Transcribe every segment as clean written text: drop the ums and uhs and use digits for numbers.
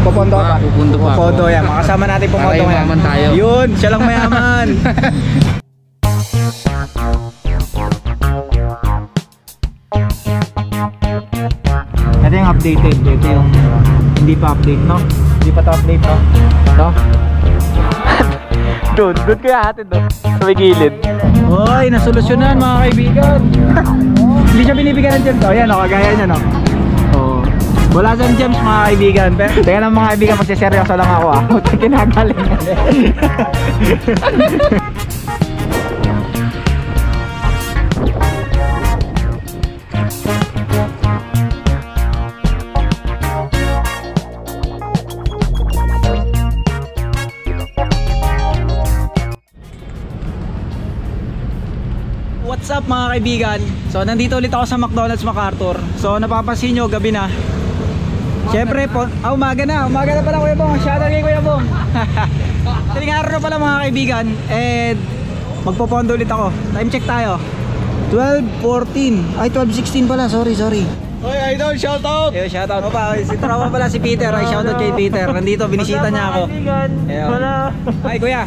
Pupondo ka pa? Pupundo pa. Pupondo yan. Makasama natin pumondo ngayon. Mayaman tayo. Yun, siya lang mayaman. Ito yung updated. Ito yung hindi pa update, no? Hindi pa to update, no? No? Doon kaya atin doon. Sa may gilid. Hoy, nasolusyonan mga kaibigan. Hindi siya binibigyan ng gems. O yan o, kagaya niya no. Wala siyang gems mga kaibigan. Teka lang mga kaibigan, magsiseryoso lang ako ah. Kinagaling. What's up mga kaibigan? So nandito ulit ako sa McDonald's MacArthur. So napapansin nyo, gabi na. Siyempre po, umaga na pala Kuya Bong. Shoutout kay Kuya Bong. Taling araw na pala mga kaibigan. And magpopondo ulit ako. Time check tayo. 12:14. Ay 12:16 pala, sorry. Hoy idol, shoutout! Yo, shoutout mo pa. Si tropa pala si Peter. Ay shoutout kay Peter. Nandito, binisita niya ako. Wala. Ay Kuya.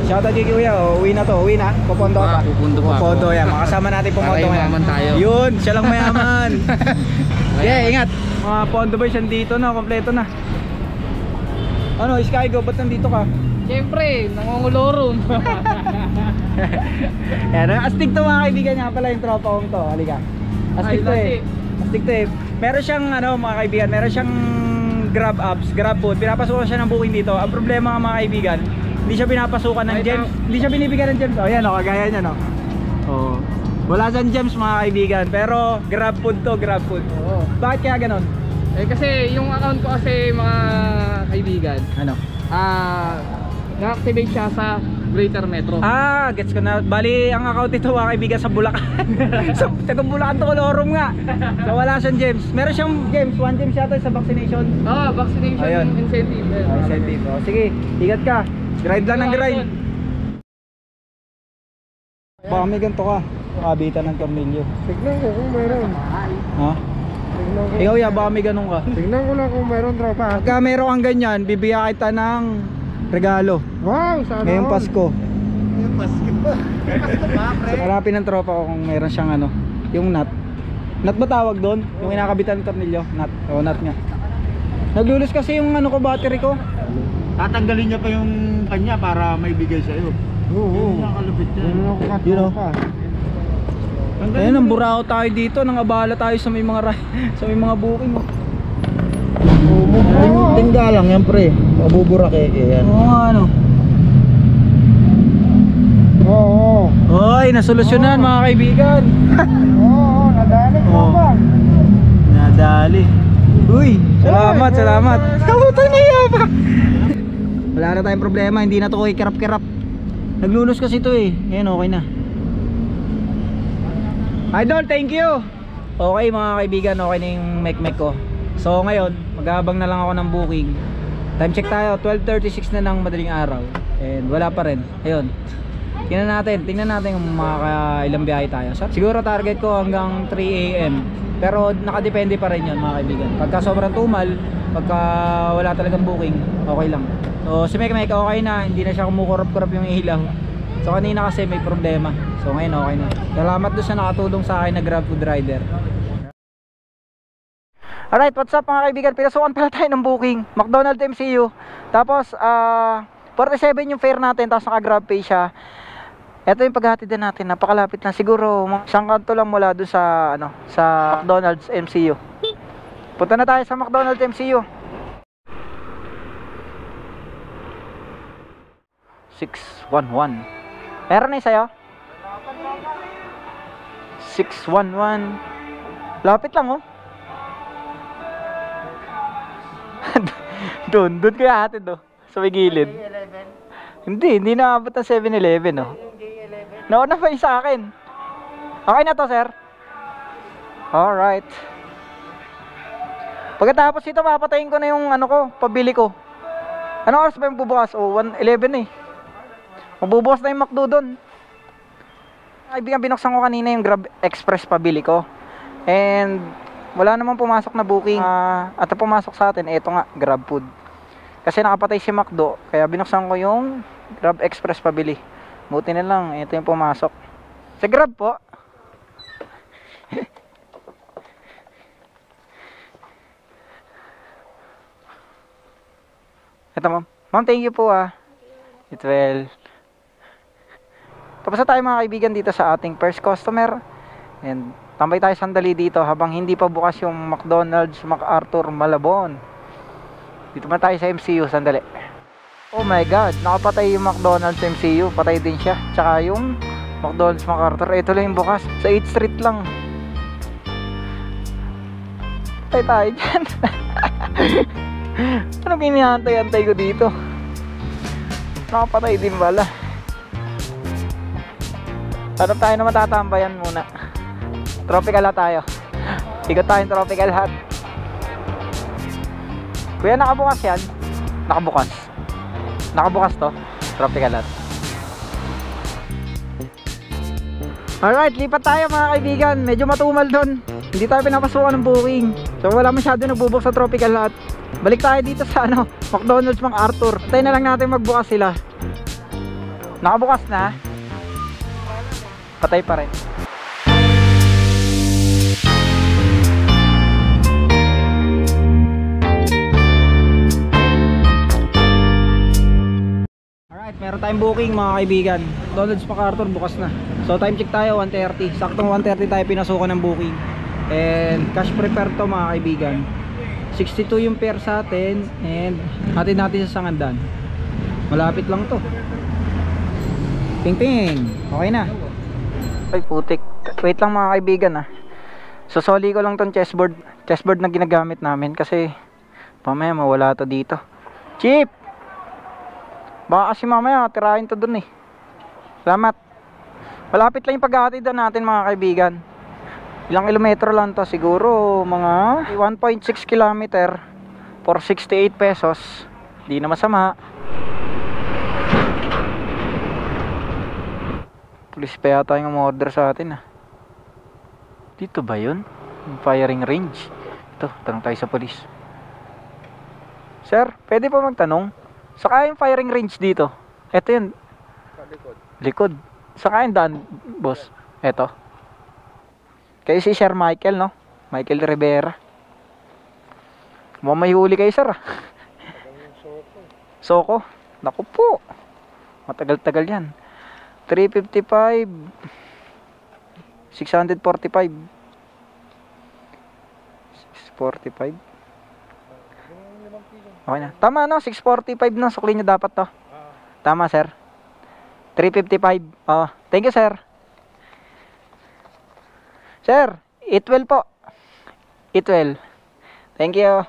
Shoutout kay Kuya. Uwi na to, uwi na. Pupondo ka pa? Pupundo pa. Pupondo yan. Makasama natin pumondo ngayon. Mayaman tayo. Yun, siya lang mayaman. Yeah, ingat. Mga Pondo Boys andito na, kompleto na. Ano, Skygo, ba't nandito ka? Siyempre, nangungulorong. Yan, astig to mga kaibigan niya pala yung tropa kong to. Halika. Astig to eh. Astig to eh. Meron siyang ano mga kaibigan, meron siyang grab apps, grab food. Pinapasukan siya ng booking dito. Ang problema nga mga kaibigan, hindi siya pinapasukan ng gems. Hindi siya binibigyan ng gems. Oh, yan o, kagaya niya no. Oh. Wala siyang gems mga kaibigan, pero grab food to, grab food. Oo. Bakit kaya ganon? Eh kasi yung account ko kasi mga kaibigan, Ano? na-activate siya sa Greater Metro. Gets ko na. Bali, ang account ito mga kaibigan sa Bulacan. Sa tagang Bulacan to, Colorum nga. So wala siyang gems. Meron siyang gems, 1 gems yata sa vaccination. Vaccination Ayun. incentive. Incentive. Oh, sige, ingat ka. Grind lang ng grind. Baka may ganito ka. Kabitan ng tornilyo. Tignan ko kung meron. Ha? Tignan ko. Ikaw ya, baka may ganun ka. Tignan ko lang kung meron, tropa. Pagka meron kang ganyan, bibigyan kita ng regalo. Wow, sana Ngayong all. Pasko. Ngayong Pasko ba? Pasko ba, pre? So, hanapin ng tropa ko kung meron siyang ano, yung nut. Nut ba tawag doon? Yung inakabitan ng tornilyo? Nut. O, nut nga. Naglulus kasi yung ano ko, battery ko. Tatanggalin niya pa yung kanya para may bigay sa'yo. Oo. Yun ang kalupit niya. Yun ako ka, Yun, oh. tropa. Ayun, ang burao tayo dito. Nang abala tayo sa may mga sa may mga booking. Tingga lang yan, pre. Mabubura keke yan. Oo nga, ano. Oo. Hoy, nasolusyonan mga kaibigan. Oo, nadali, tropa. Nadali. Uy, salamat. Kabutang niya pa. Wala na tayong problema, hindi na to kirap-kirap. Naglulus kasi ito eh. Ngayon okay na. Idol, thank you. Okay mga kaibigan, okay na yung mek-mek ko. So ngayon, mag-aabang na lang ako ng booking. Time check tayo, 12:36 na ng madaling araw. And wala pa rin. Ayun. Tingnan natin kung ilang biyahe tayo. Siguro target ko hanggang 3 AM. Pero nakadepende pa rin yun mga kaibigan. Pagka sobrang tumal, pagka wala talagang booking, okay lang. So si mek-mek okay na, hindi na siya kumukurap-kurap yung ilaw. So kanina kasi may problema. So ngayon okay na. Salamat doon sa nakatulong sa akin na Grab Food Rider. Alright, what's up mga kaibigan? Pinasukan pala tayo ng booking, McDonald's MCU. Tapos 47 yung fare natin, tapos naka Grab Pay siya. Ito yung paghatid din natin, napakalapit lang. Siguro isang kanto lang mula doon sa sa McDonald's MCU. Punta na tayo sa McDonald's MCU. 611. Meron na sa'yo? 611. Lapit lang oh. Doon kaya hatid oh. Sa may gilid. Hindi naabot ng 7-Eleven oh. Nauna pa yung sa akin. Okay na to sir? Alright. Pagkatapos ito papatayin ko na yung ano ko, pabili ko. Ano oras ba yung bubukas? 1:11 eh. Mabubukas na yung McDo doon. Kaibigan, binuksan ko kanina yung Grab Express pabili ko. And wala namang pumasok na booking. At ang pumasok sa atin, eto nga, Grab Food. Kasi nakapatay si McDo, kaya binuksan ko yung Grab Express pabili. Buti na lang, ito yung pumasok. Sa Grab po. Ito ma'am. Ma'am, thank you po It will. Tapos na tayo mga kaibigan dito sa ating first customer. And tambay tayo sandali dito habang hindi pa bukas yung McDonald's MacArthur Malabon. Dito man tayo sa MCU sandali. Oh my god, nakapatay yung McDonald's MCU. Patay din siya. Tsaka yung McDonald's MacArthur, ito lang yung bukas. Sa 8th Street lang. Patay tayo dyan. Ano kinihantay-antay ko dito? Nakapatay din pala. Hanap tayo na matatambayan muna. Tropical Hut tayo. Ikot tayong Tropical Hut. Kuya, nakabukas yan? Nakabukas. Nakabukas to. Tropical Hut. Alright, lipat tayo mga kaibigan. Medyo matumal doon. Hindi tayo pinapasukan ng booking. So wala masyado nagbubuk sa Tropical Hut. Balik tayo dito sa McDonald's MacArthur. Tayo na lang natin magbukas sila. Nakabukas na. Patay pa rin. Alright, meron tayong booking mga kaibigan. McDonald's MacArthur bukas na. So time check tayo 1:30. Saktong 1:30 tayo pinasukan ng booking. And cash prepare to mga kaibigan. 62 yung pair sa atin. And hatid natin sa Sangandan. Malapit lang to. Ping ping. Okay na. Ay putik. Wait lang mga kaibigan Susoli ko lang tong chessboard na ginagamit namin kasi mamaya mawala to dito. Chip! Baka kasi mamaya tirahin to dun Salamat. Malapit lang yung paghahatid natin mga kaibigan. Ilang kilometro lang to, siguro mga 1.6 kilometer for 68 pesos. Di na masama. Police pa yata yung order sa atin Dito ba yun? Yung firing range. Ito, tanong tayo sa police. Sir, pwede pa magtanong? Saka yung firing range dito? Ito yun. Likod. Saka yung daan, boss? Ito. Kayo si Sir Michael, no? Michael Rivera. May huli kayo, sir Soko? Naku po. Matagal-tagal yan. 355 645 645 Okay na. Tama 645 na sukli nyo dapat to. Tama sir. 355. Thank you sir. Sir, itwell po. Itwell. Thank you.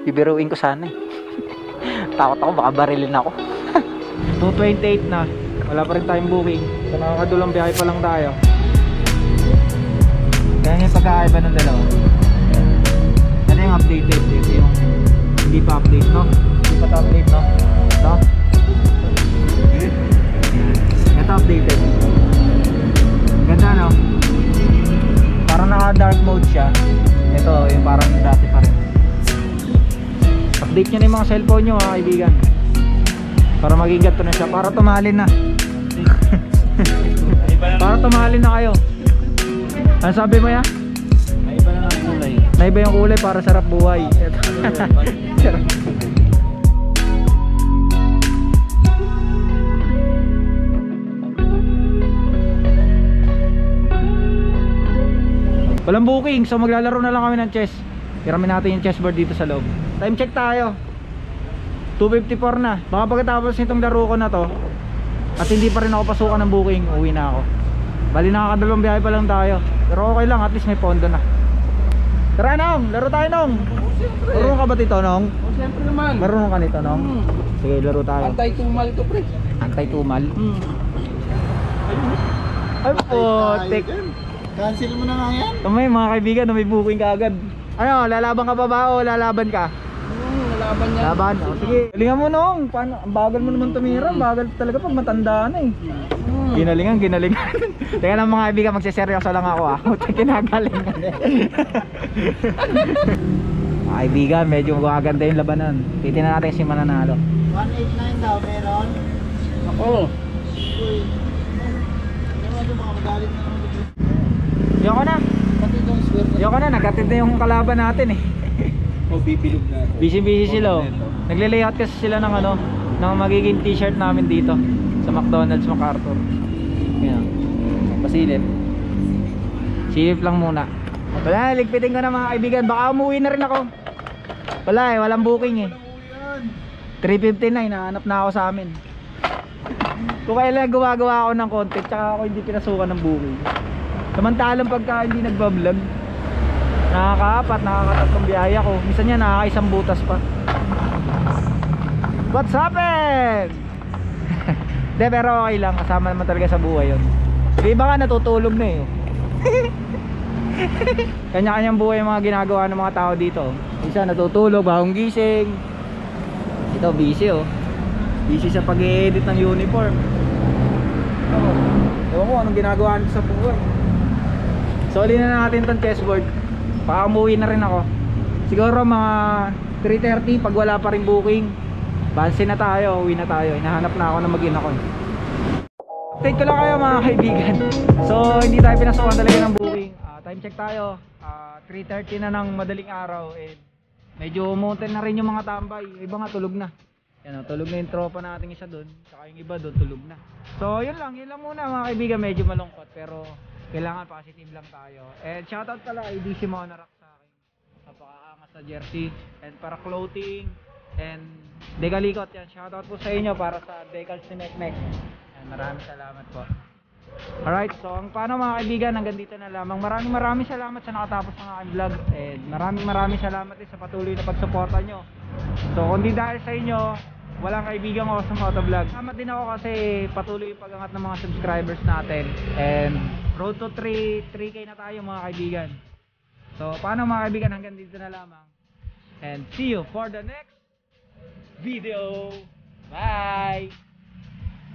Bibiruin ko sana Takot ako baka barilin ako. 2:28 na. Wala pa rin tayong booking. So nakakadulang biyahe pa lang tayo. Kaya yung pagkakaiba ng dalawa. Ano yung updated? Ito yung hindi pa update, no? Hindi pa update, no? No? Ito updated. Ganda, no? Parang naka dark mode siya. Ito yung parang dati pa rin. Update nyo na yung mga cellphone nyo mga kaibigan. Para maging ganito na siya. Para tumahalin na. Para tumahalin na kayo. Ano sabi mo ya? Naiba na ang kulay. Naiba yung kulay para sarap buhay. Walang booking, so maglalaro na lang kami ng chess. Hiramin natin yung chessboard dito sa loob. Time check tayo 2:54 na. Baka pagkatapos nitong laro ko na to at hindi pa rin ako pasukan ng booking, uwi na ako. Bali nakakadalawang biyahe pa lang tayo. Pero okay lang, at least may pondo na. Tara Nong, laro tayo Nong. Marunong ka ba dito Nong? Siyempre naman. Marunong ka nito Nong? Sige, laro tayo. Antay-tumal to pre. Antay-tumal? Ay putik. Cancel mo na nga yan. Tumay mga kaibigan, may booking ka agad. Ano, lalaban ka pa ba o lalaban ka? laban niya. Laban. O, sige. Galingan mo nung. Paano? Ang bagal mo naman tumira. Ang bagal talaga pag matanda na eh. Ginalingan. Teka lang mga kaibigan, magsiseryoso lang ako ah. Kinagalingan eh. Mga kaibigan, medyo magaganda yung labanan. Titignan natin si mananalo. 189 daw meron. Ako. Yoko na. Yoko na, nagkatid na yung kalaban natin eh. O bipilog na. Busy sila oh. Nagle-layout kasi sila ng ano, ng magiging t-shirt namin dito sa McDonald's MacArthur. Yan. Pasilip. Silip lang muna. Wala, ligpitin ko na mga kaibigan. Baka umuwi na rin ako. Wala eh, walang booking eh. 3:59, nahanap na ako sa amin. Kung kailan gumagawa ako ng content, tsaka ako hindi pinasukan ng booking. Samantalang pagka hindi nagbablog, nakaka-4, nakaka-3 biyaya ko. Minsan yan, nakaka-1 butas pa. What's happened? De, pero okay lang, kasama naman talaga sa buhay yun. Yung iba nga natutulog na eh. Kanya-kanyang buhay yung mga ginagawa ng mga tao dito. Isa natutulog, bagong gising. Ito busy oh. Busy sa pag-edit ng uniform. Ewan ko anong ginagawa nito sa buhay. Soli na natin itong chessboard. Baka umuwi na rin ako. Siguro mga 3:30 pag wala pa rin booking. Bansin na tayo, uwi na tayo. Hinahanap na ako na mag-in ako. Update ko lang kayo mga kaibigan. So hindi tayo pinasukan talaga ng booking. Time check tayo. 3:30 na ng madaling araw. And medyo umuntin na rin yung mga tambay. Yung iba nga tulog na. Yan, tulog na yung tropa nating isa doon. Saka yung iba doon tulog na. So yun lang muna mga kaibigan. Medyo malungkot pero kailangan positive lang tayo. And shoutout pala kay DC Monarac sa akin. Napakaangas na jersey. And para clothing. And Decalikot yan. Shoutout po sa inyo para sa decals ni Mekmek. And maraming salamat po. Alright, so ang paano mga kaibigan, hanggang dito na lamang. Maraming salamat sa nakatapos ng aking vlog. And maraming salamat din sa patuloy na pagsuporta nyo. So kung di dahil sa inyo, walang kaibigan ko sa motovlog. Salamat din ako kasi patuloy yung pag-angat ng mga subscribers natin. And road to 3K na tayo mga kaibigan. So paano mga kaibigan, hanggang dito na lamang. And see you for the next video. Bye!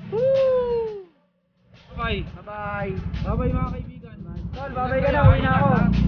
Woo! Bye! Bye-bye! Bye-bye mga kaibigan. Tol, bye-bye ka na, uwi na ako.